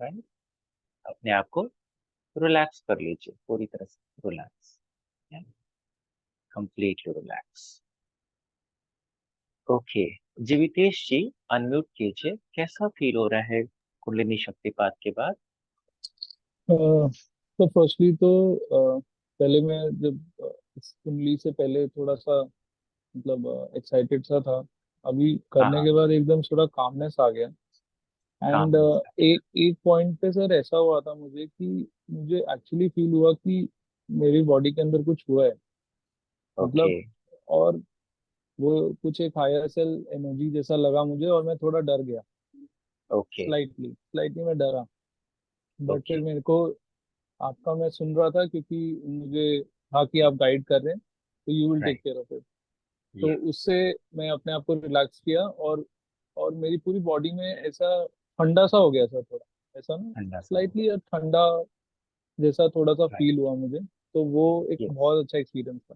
Right. अपने आप को रिलैक्स कर लीजिए, पूरी तरह से रिलैक्स, कंप्लीटली रिलैक्स। ओके, जीवितेश जी अनम्यूट कीजिए। कैसा फील हो रहा है कुंडलिनी शक्तिपात के बाद? तो फर्स्टली तो पहले मैं जब इस कुंडली से पहले थोड़ा सा मतलब एक्साइटेड सा था। अभी हाँ करने हाँ, के बाद एकदम थोड़ा कामनेस आ गया। काम एंड नहीं था। एक एक पॉइंट पे सर ऐसा हुआ था मुझे कि मुझे एक्चुअली फील हुआ कि मेरी बॉडी के अंदर कुछ हुआ है, ओके। मतलब। और वो कुछ एक हायर सेल एनर्जी जैसा लगा मुझे, और मैं थोड़ा डर गया। ओके। स्लाइटली स्लाइटली मैं डरा। But okay. फिर मेरे को आपका मैं सुन रहा था, क्योंकि मुझे था कि आप गाइड कर रहे हैं, तो you will take right. Care of it. तो ये उससे मैं अपने आप को रिलैक्स किया, और मेरी पूरी बॉडी में ऐसा ठंडा सा हो गया सर, थोड़ा ऐसा ना, ठंडा सा हो स्लाइटली गया। ठंडा जैसा थोड़ा सा राइट। फील हुआ मुझे। तो वो एक यस। बहुत अच्छा एक्सपीरियंस था।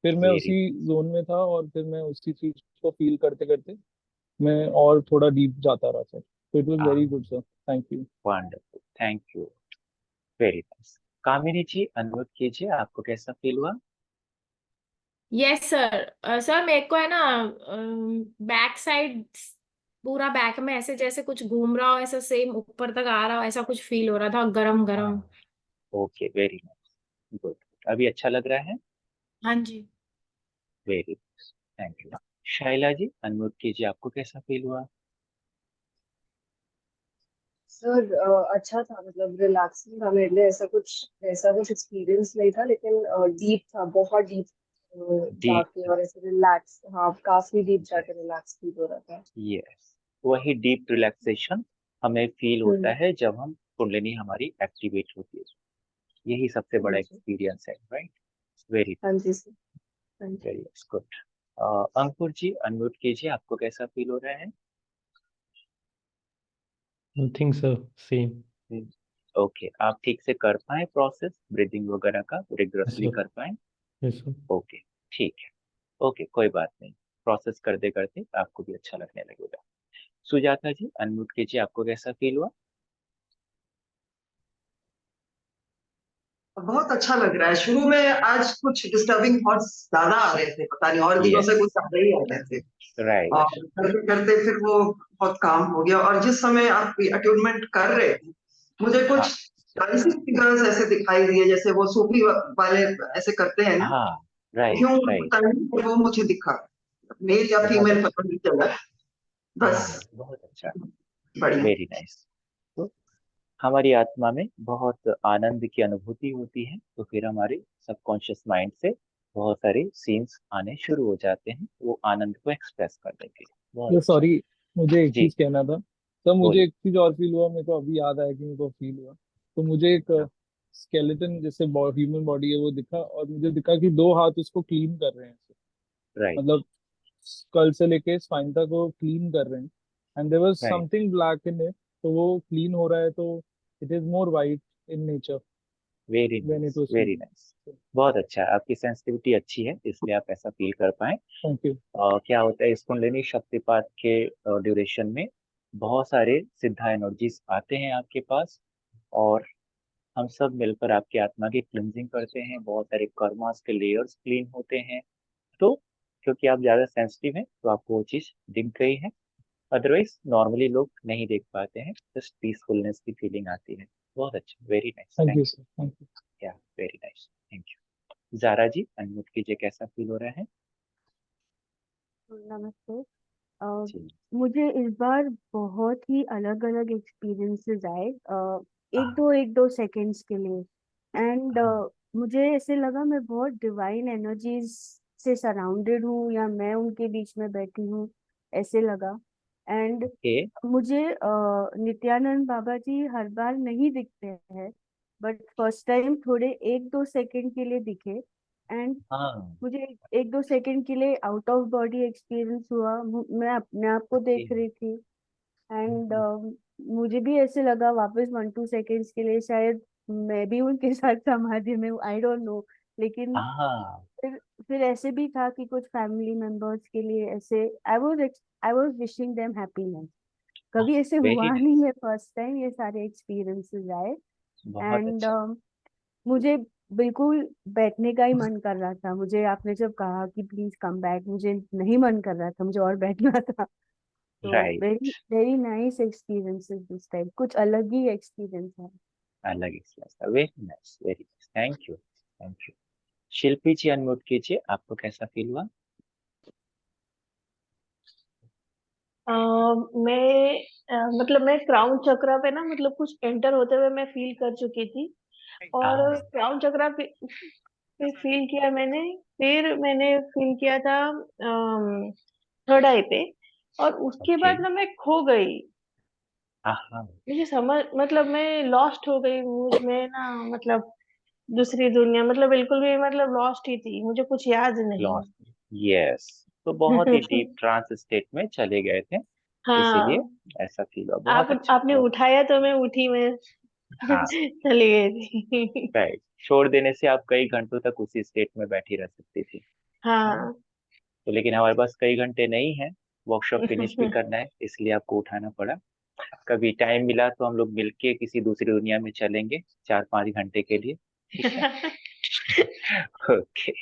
फिर मैं वेरी उसी जोन में था, और फिर मैं उसी चीज को फील करते करते मैं और थोड़ा डीप जाता रहा सर। तो it was very good sir, thank you. Wonderful, thank you. Very nice. Kamini ji unmute कीजिए। आपको कैसा फील हुआ? Yes sir. सर मेरे को है ना, बैक साइड, पूरा बैक में ऐसे जैसे कुछ घूम रहा हो, ऐसा सेम ऊपर तक आ रहा हो, ऐसा कुछ फील हो रहा था, गरम गरम। हाँ। Okay, very nice, good. अभी अच्छा लग रहा है? हाँ जी। Very nice, thank you. Shaila ji unmute कीजिए। आपको कैसा फील हुआ? सर अच्छा था, मतलब रिलैक्सिंग था मेरे लिए। ऐसा कुछ एक्सपीरियंस नहीं था, लेकिन डीप था, बहुत डीप डीप जाके, था। और ऐसे रिलैक्स, हाँ काफी डीप जाके रिलैक्स फील हो रहा था। यस, वही डीप रिलैक्सेशन हमें फील होता हम्म। है जब हम कुंडलिनी हमारी एक्टिवेट होती है। यही सबसे हाँ बड़ा जी। एक्सपीरियंस है, राइट। वेरी हाँ जी सर। हाँ जी। Very good. Ankur ji unmute कीजिए। आपको कैसा फील हो रहा है? Nothing, sir. Same. ओके, आप ठीक से कर पाए प्रोसेस ब्रीदिंग वगैरह का, Yes, रिग्रेसली sir. कर पाए? Yes, sir. ओके, ठीक है। ओके, कोई बात नहीं। प्रोसेस करते करते आपको भी अच्छा लगने लगेगा। सुजाता जी अनम्यूट कीजिए। आपको कैसा फील हुआ? बहुत अच्छा लग रहा है। शुरू में आज कुछ डिस्टर्बिंग थॉट्स ज्यादा आ रहे थे, पता नहीं, और दिनों से यस। कुछ ज्यादा ही आ रहे थे। और राइट। करते करते फिर वो बहुत काम हो गया। और जिस समय आप अट्यूनमेंट कर रहे थे, मुझे कुछ हाँ डांसिंग फिगर्स ऐसे दिखाई दिए, जैसे वो सूफी वाले ऐसे करते हैं ना। हाँ। क्यों, राइट राइट। टाइम वो मुझे दिखा, मेल या बहुत फीमेल अच्छा। पता नहीं चला। बस बहुत अच्छा। बढ़िया। Very nice. तो हमारी आत्मा में बहुत आनंद की अनुभूति होती है, तो फिर हमारे सबकॉन्शियस माइंड से बहुत सारे सीन्स आने शुरू हो जाते हैं वो आनंद को एक्सप्रेस करने के लिए। बहुत ये अच्छा। सॉरी, मुझे एक जी, चीज कहना था। तो मुझे बोलिए। एक चीज और फील हुआ, मेरे को अभी याद आया कि मेरे को फील हुआ। तो मुझे एक स्केलेटन जैसे ह्यूमन बॉडी है वो दिखा, और मुझे दिखा कि दो हाथ उसको क्लीन कर रहे हैं ऐसे। राइट मतलब स्कल से लेके स्पाइन तक वो क्लीन कर रहे हैं। And there was right. Something black in it. तो वो क्लीन हो रहा है, तो it is more white in nature very when it nice, was very clean. Nice. बहुत अच्छा, आपकी सेंसिटिविटी अच्छी है इसलिए आप ऐसा फील कर पाए। Thank you. क्या होता है इस कुंडलिनी शक्तिपात के ड्यूरेशन में बहुत सारे सिद्धा एनर्जीज आते हैं आपके पास, और हम सब मिलकर आपकी आत्मा की क्लिनजिंग करते हैं। बहुत सारे कर्मास के लेयर्स क्लीन होते हैं। तो क्योंकि आप ज्यादा सेंसिटिव हैं तो आपको वो चीज दिख गई है। अदरवाइज नॉर्मली लोग नहीं देख पाते हैं, जस्ट पीसफुलनेस की फीलिंग आती है। बहुत अच्छा, very nice, thank thank you you. Sir, thank you. Yeah, very nice, thank you. Zara ji unmute कीजिए। कैसा फील हो रहा है? नमस्ते। अ, जी। मुझे इस बार बहुत ही अलग अलग एक्सपीरियंसेस आए, हाँ एक दो सेकंड्स के लिए। एंड हाँ। मुझे ऐसे लगा मैं बहुत डिवाइन एनर्जीज से सराउंडेड हूँ, या मैं उनके बीच में बैठी हूँ, ऐसे लगा। And okay. मुझे नित्यानंद बाबा जी हर बार नहीं दिखते हैं, बट फर्स्ट टाइम थोड़े एक दो सेकंड के लिए दिखे। एंड हाँ। मुझे एक दो सेकंड के लिए आउट ऑफ बॉडी एक्सपीरियंस हुआ। मैं अपने आप को ओके। देख रही थी। एंड मुझे भी ऐसे लगा वापस वन टू सेकेंड्स के लिए शायद मैं भी उनके साथ समाधि में हूँ, आई डोंट नो। लेकिन हाँ। फिर फिर ऐसे भी था कि कुछ फैमिली मेंबर्स के लिए ऐसे I was wishing them happiness. कभी ऐसे वेरी हुआ नाइस, नहीं है, फर्स्ट टाइम ये सारे एक्सपीरियंसेस आए। बहुत एंड अच्छा। मुझे बिल्कुल बैठने का ही मन कर रहा था। मुझे आपने जब कहा कि प्लीज कम बैक, मुझे नहीं मन कर रहा था, मुझे और बैठना था। तो very right, very nice experiences this time, कुछ अलग ही एक्सपीरियंस है। अलग एक्सपीरियंस था। Very nice, very nice, thank you, thank you. Shilpi ji unmute कीजिए, आपको कैसा फील हुआ? मैं मतलब मैं क्राउन चक्रा पे ना मतलब कुछ एंटर होते हुए मैं फील कर चुकी थी। और हाँ, क्राउन चक्रा पे फील किया मैंने। फिर मैंने फील किया था थर्ड आई पे। और उसके ओके, बाद ना मैं खो गई। हाँ, मुझे समझ मतलब मैं लॉस्ट हो गई, मुझ में ना मतलब दूसरी दुनिया, मतलब बिल्कुल भी मतलब लॉस्ट ही थी, मुझे कुछ याद नहीं। Lost, yes. तो बहुत ही डीप ट्रांस स्टेट में चले गए थे, इसीलिए हाँ। ऐसा फील हुआ। बहुत अच्छा, आपने बहुत उठाया तो मैं उठी, मैं हाँ, चली गई थी। राइट। छोड़ देने से आप कई घंटों तक उसी स्टेट में बैठी रह सकती थी, है ना? हाँ। तो लेकिन हमारे पास कई घंटे नहीं है, वर्कशॉप फिनिश भी करना है, इसलिए आपको उठाना पड़ा। कभी टाइम मिला तो हम लोग मिलके किसी दूसरी दुनिया में चलेंगे 4-5 घंटे के लिए, ठीक है? Okay,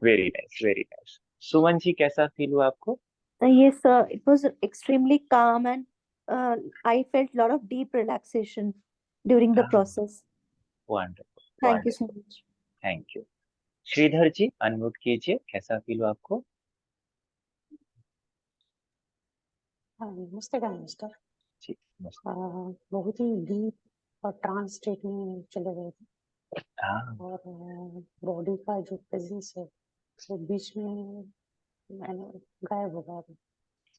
very nice, very nice. Suman ji कैसा फील हुआ आपको? Yes, it was extremely calm and I felt a lot of deep relaxation during the हाँ, process. Wonderful, Thank you so wonderful, much. Thank you. Shridhar ji unmute कीजिए, कैसा feel हुआ आपको? हाँ, नमस्ते मिस्टर। जी, नमस्ते। बहुत ही डीप और ट्रांस स्टेट में चले गए थे। हाँ, और बॉडी का जो प्रेजेंस है वो बीच में मैंने गायब हो गया था।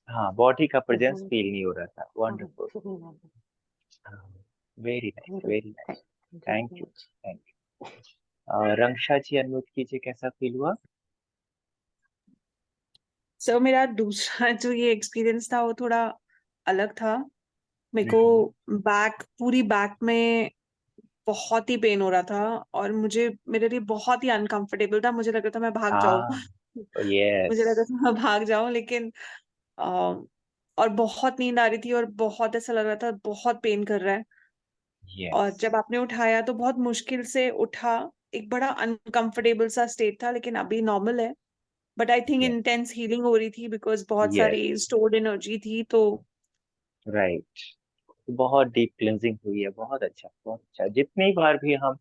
हाँ, बॉडी का तो प्रेजेंस हम फील नहीं हो रहा था। हाँ वंडरफुल, ठीक नहीं आ रहा। Very nice, thank you, very nice, thank you thank very you, much. Thank you. Raksha ji unmute कीजिए, कैसा फील हुआ? सर मेरा दूसरा जो ये एक्सपीरियंस था वो थोड़ा अलग था। मेरे को हम्म, पूरी बैक में बहुत ही पेन हो रहा था। और मेरे लिए बहुत ही अनकंफर्टेबल था, मुझे लग रहा था मैं भाग जाऊं। हाँ, मुझे लग यस, रहा था मैं भाग जाऊं, लेकिन अ, और बहुत नींद आ रही थी और बहुत ऐसा लग रहा था बहुत पेन कर रहा है। और यस, जब आपने उठाया तो बहुत मुश्किल से उठा। एक बड़ा अनकंफर्टेबल सा स्टेट था, लेकिन अभी नॉर्मल है। But I think yes, intense healing हो रही थी बिकॉज बहुत यस, सारी स्टोर्ड एनर्जी थी तो। राइट। बहुत डीप क्लिनजिंग हुई है, बहुत अच्छा, बहुत अच्छा। जितनी बार भी हम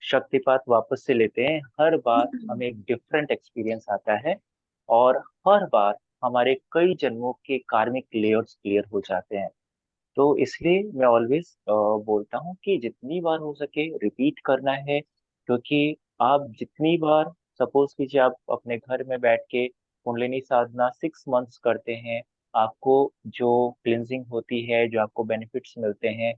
शक्तिपात वापस से लेते हैं, हर बार हमें एक डिफरेंट एक्सपीरियंस आता है, और हर बार हमारे कई जन्मों के कार्मिक लेयर्स क्लियर हो जाते हैं। तो इसलिए मैं ऑलवेज बोलता हूँ कि जितनी बार हो सके रिपीट करना है, क्योंकि आप जितनी बार, सपोज कीजिए आप अपने घर में बैठ के कुंडलिनी साधना 6 मंथ्स करते हैं, आपको जो क्लिनजिंग होती है, जो आपको बेनिफिट्स मिलते हैं,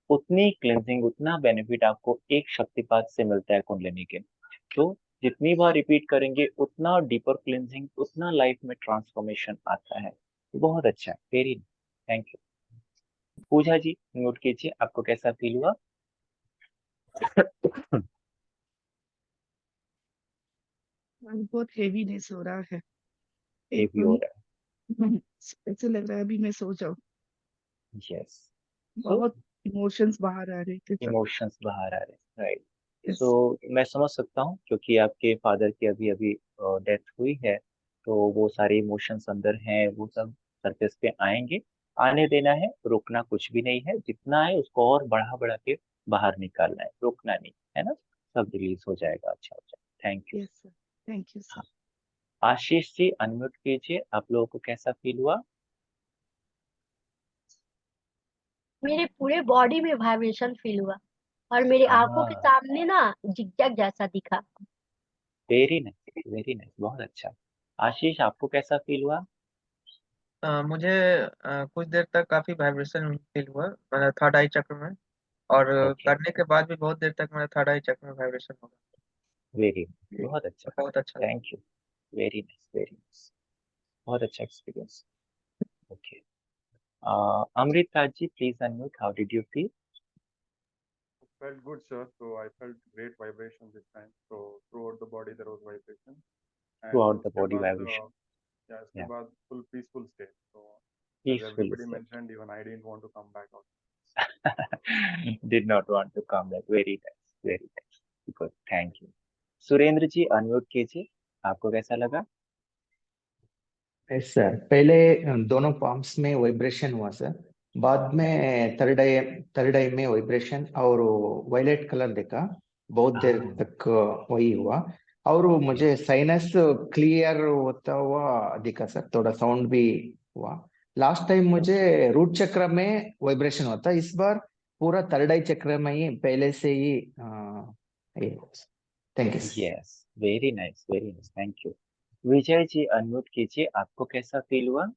उतनी क्लिनजिंग, उतना बेनिफिट आपको एक शक्तिपात से मिलता है कुंडलिनी के। तो जितनी बार रिपीट करेंगे उतना डीपर क्लिनजिंग, उतना लाइफ में ट्रांसफॉर्मेशन आता है। बहुत अच्छा है, very, thank you. Puja ji note कीजिए, आपको कैसा फील हुआ? बहुत हेवीनेस हो रहा है हेवी हो एकदम। रहा ऐसे लग रहा है अभी मैं सो जाऊं। है, यस। सो बहुत इमोशंस बाहर आ रहे थे सब। इमोशंस बाहर आ रहे हैं, राइट। So yes. मैं समझ सकता हूँ, क्योंकि आपके फादर की अभी अभी डेथ हुई है, तो वो सारे इमोशंस अंदर हैं, वो सब सरफेस पे आएंगे। आने देना है, रुकना कुछ भी नहीं है, जितना है उसको और बढ़ा बढ़ा के बाहर निकालना है, रुकना नहीं है ना। सब रिलीज हो जाएगा, अच्छा हो जाएगा। Thank you. Yes sir, thank you sir. हाँ, आशीष जी अनम्यूट कीजिए, आप लोगों को कैसा फील हुआ? मेरे पूरे बॉडी में वाइब्रेशन फील हुआ और मेरी आंखों के हाँ, सामने ना जिगजैग जैसा दिखा। वेरी नाइस, वेरी नाइस, बहुत अच्छा। आशीष आपको कैसा फील हुआ? मुझे कुछ देर तक काफी वाइब्रेशन फील हुआ मेरा थर्ड आई चक्र में। और ओके, करने के बाद भी बहुत देर तक मेरा थर्ड आई चक्र में वाइब्रेशन होगा। वेरी, बहुत अच्छा, बहुत अच्छा लगा। Thank you, very nice, very nice, बहुत अच्छा experience. Okay, Amrit Raj ji please unmute, how did you feel? Felt good, sir. So I felt great vibration this time. So throughout the body there was vibration, through and out the उसके body बाद vibration, या इसके या, बाद full peaceful state. So As Peacefully everybody slept. mentioned, even I didn't want to come back out. Did not want to come back. Very nice, very nice. Good, thank you. Surendra ji unmute कीजिए, आपको कैसा लगा? Yes sir, पहले दोनों palms में vibration हुआ sir, बाद में थर्ड आई में वाइब्रेशन और वायलेट कलर देखा, बहुत देर तक वही हुआ, और मुझे साइनस क्लियर होता हुआ दिखा सर, थोड़ा साउंड भी हुआ। लास्ट टाइम मुझे रूट चक्र में वाइब्रेशन होता, इस बार पूरा थर्ड आई चक्र में ही पहले से ही thank you. Yes, very nice, very nice, thank you. Vijay ji unmute कीजिए, आपको कैसा फील हुआ?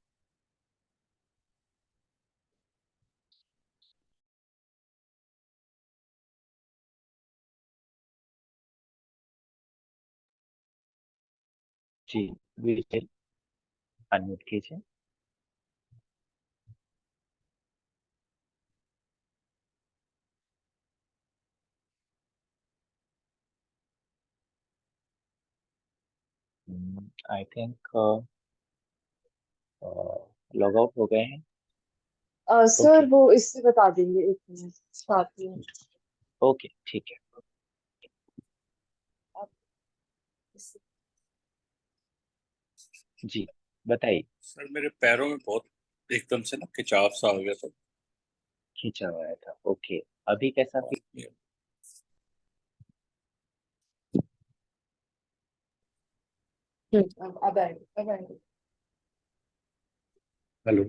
जी विजय अनम्यूट कीजिए। आई थिंक लॉग आउट हो गए हैं। सर ओके वो इससे बता देंगे, एक मिनट साथ में। ओके, ठीक है। आप इससे- जी बताइए। सर मेरे पैरों में बहुत एकदम से ना खिंचाव सा आ गया था। खींचा हुआ था, ओके। अभी कैसा फील? अब आएंगे, अब आएंगे। हेलो,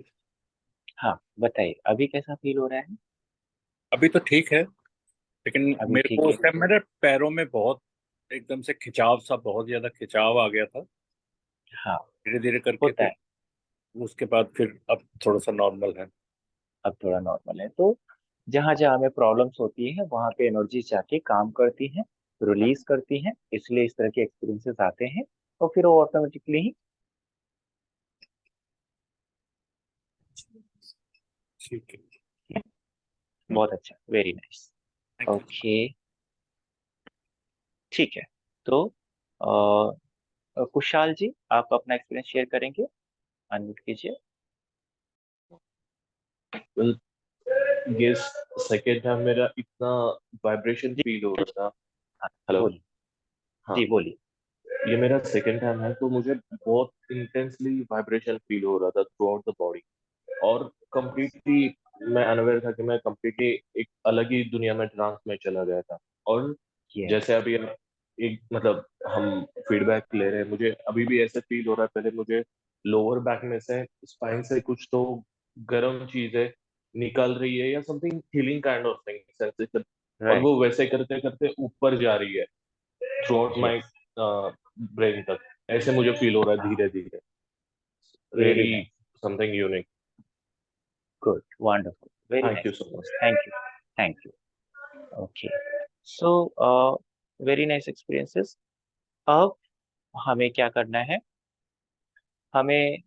हाँ बताइए, अभी कैसा फील हो रहा है? अभी तो ठीक है, लेकिन अभी मेरे ठीक को है। उस टाइम मेरे पैरों में बहुत एकदम से खिंचाव सा, बहुत ज्यादा खिंचाव आ गया था। हाँ धीरे धीरे करके होता फिर है। उसके बाद फिर अब थोड़ा सा नॉर्मल है। अब थोड़ा नॉर्मल है, तो जहां जहां हमें प्रॉब्लम्स होती है वहां पे एनर्जी जाके काम करती है, रिलीज करती है, इसलिए इस तरह के एक्सपीरियंसेस आते हैं, और फिर वो ऑटोमेटिकली ही ठीक है। बहुत अच्छा, वेरी नाइस। ओके ठीक है, तो कुशाल जी आप अपना एक्सपीरियंस शेयर करेंगे? अनम्यूट कीजिए। वेल, गेस सेकेंड टाइम मेरा इतना वाइब्रेशन फील हो रहा था। हाँ हेलो, बोलिए। हाँ, जी बोलिए। ये मेरा सेकेंड टाइम है, तो मुझे बहुत इंटेंसली वाइब्रेशन फील हो रहा था थ्रू आउट द बॉडी, और कंप्लीटली मैं अनअवेयर था कि मैं कंप्लीटली एक अलग ही दुनिया में, ट्रांस में चला गया था। और जैसे अभी आप एक मतलब हम फीडबैक ले रहे हैं, मुझे अभी भी ऐसा फील हो रहा है। पहले मुझे लोअर बैक में से, स्पाइन से कुछ तो गर्म चीजें निकल रही है, या something healing kind of thing sensation, और राइट वो वैसे करते करते ऊपर जा रही है थ्रू आउट माई ब्रेन तक। ऐसे मुझे फील हो रहा है धीरे धीरे। Very really nice, something unique. Good, wonderful, very thank you nice, so much. Thank you, thank you. Okay, so very nice experiences. अब हमें क्या करना है? हमें